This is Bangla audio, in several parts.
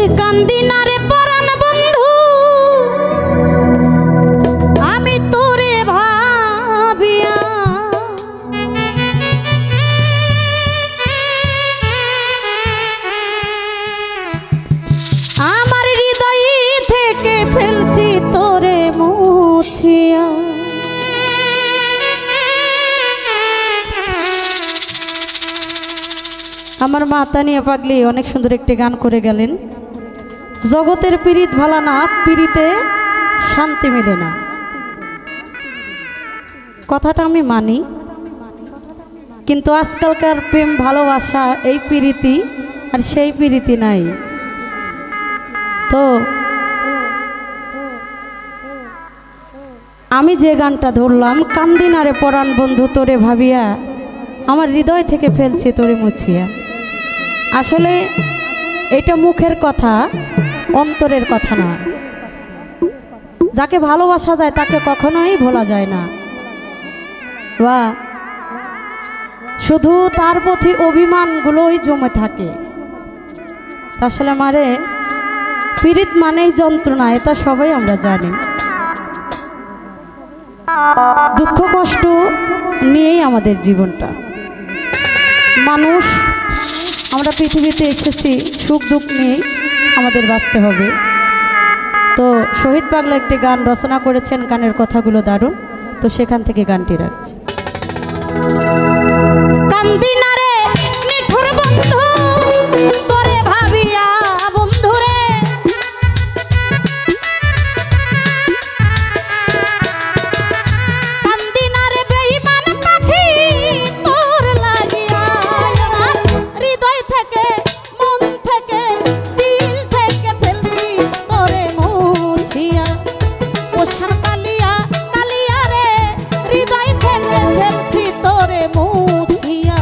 ওরে কান্দি না রে পরাণ বন্ধু আমি তোরে ভাবিয়া আমার হৃদয় থেকে ফেলছি তোরে মুছিয়া আমার মা তানিয়া পাগলি অনেক সুন্দর একটি গান করে গেলেন। জগতের পীড়িত ভালা না, পীড়িতে শান্তি মিলে না। কথাটা আমি মানি, কিন্তু আজকালকার প্রেম ভালোবাসা এই পীড়িতি আর সেই পীড়িতি নাই। তো আমি যে গানটা ধরলাম, কান্দি না রে পরাণ বন্ধু তোরে ভাবিয়া আমার হৃদয় থেকে ফেলছি তোরে মুছিয়া, আসলে এটা মুখের কথা, অন্তরের কথা না। যাকে ভালোবাসা যায় তাকে কখনোই ভোলা যায় না, বা শুধু তার প্রতি অভিমানগুলোই জমে থাকে। আসলে মারে পীড়িত মানেই যন্ত্রণা, এটা সবাই আমরা জানি। দুঃখ কষ্ট নিয়েই আমাদের জীবনটা। মানুষ আমরা পৃথিবীতে এসেছি সুখ দুঃখ নিয়েই আমাদের বাঁচতে হবে। তো শহীদ পাগলা একটি গান রচনা করেছেন, গানের কথাগুলো দারুণ। তো সেখান থেকে গানটি রাখছি। কান্দি না রে নিঠুর বন্ধু তোরে ভাবিয়া বন্ধু রে, কান্দি না রে বেঈমান পাখি তোর লাগিয়া আমার হৃদয় থেকে মন থেকে দিল থেকে ফেলছি তোরে মুছিয়া। পোষার কালিয়া কালিয়া রে হৃদয় থেকে ফেলছি তোরে মুছিয়া।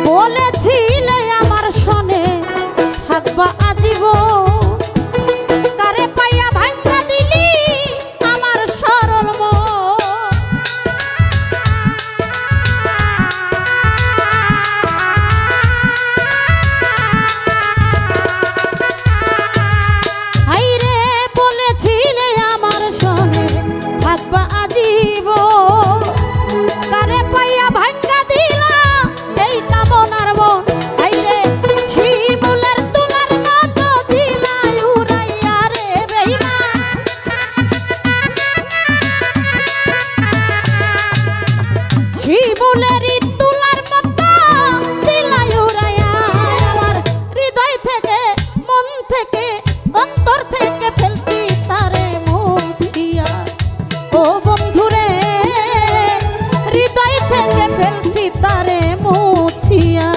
বলেছিলে আমার সনে থাকবা আজীবন, কারে পাইয়া ভাঙা দিলি আমার সরল মন। হাইরে বলেছিলে আমার সনে থাকবা আজীবন, কারে পাইয়া ভাঙা দিলা এই কামনার মন। হাইরে শিমুলের তুলার মতো দিলাই উড়াইয়া রে বেঈমান, শিমুলের তুলার মতো দিলাই উড়াইয়া আমার হৃদয় থেকে মন থেকে অন্তর থেকে ফেলছি তারে মুছিয়া। ও বন্ধুরে হৃদয় থেকে ফেলছি তারে মুছিয়া।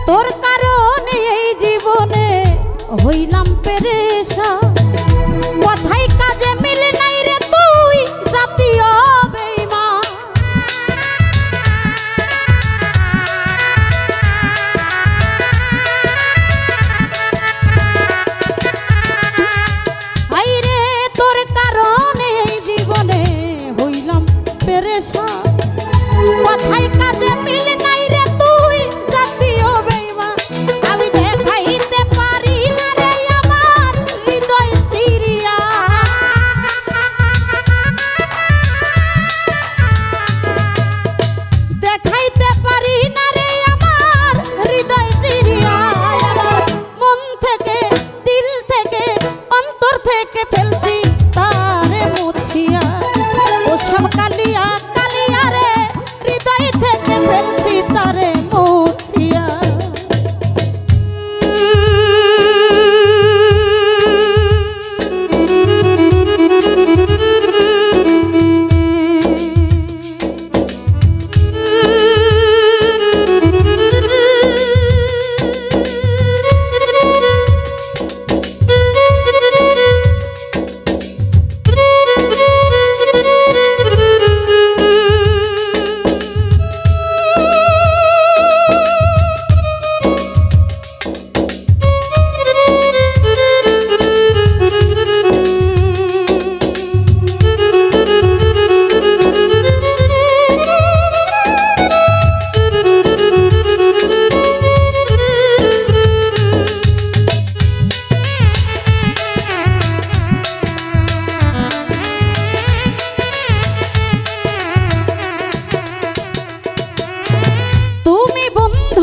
তোর কারণে এই জীবনে হইলাম পেরেশান, কথাই কাজে মিলে নাই রে তুই জাতীয় বেঈমান।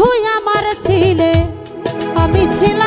বন্ধু আমার ছিলে, আমি ছিলাম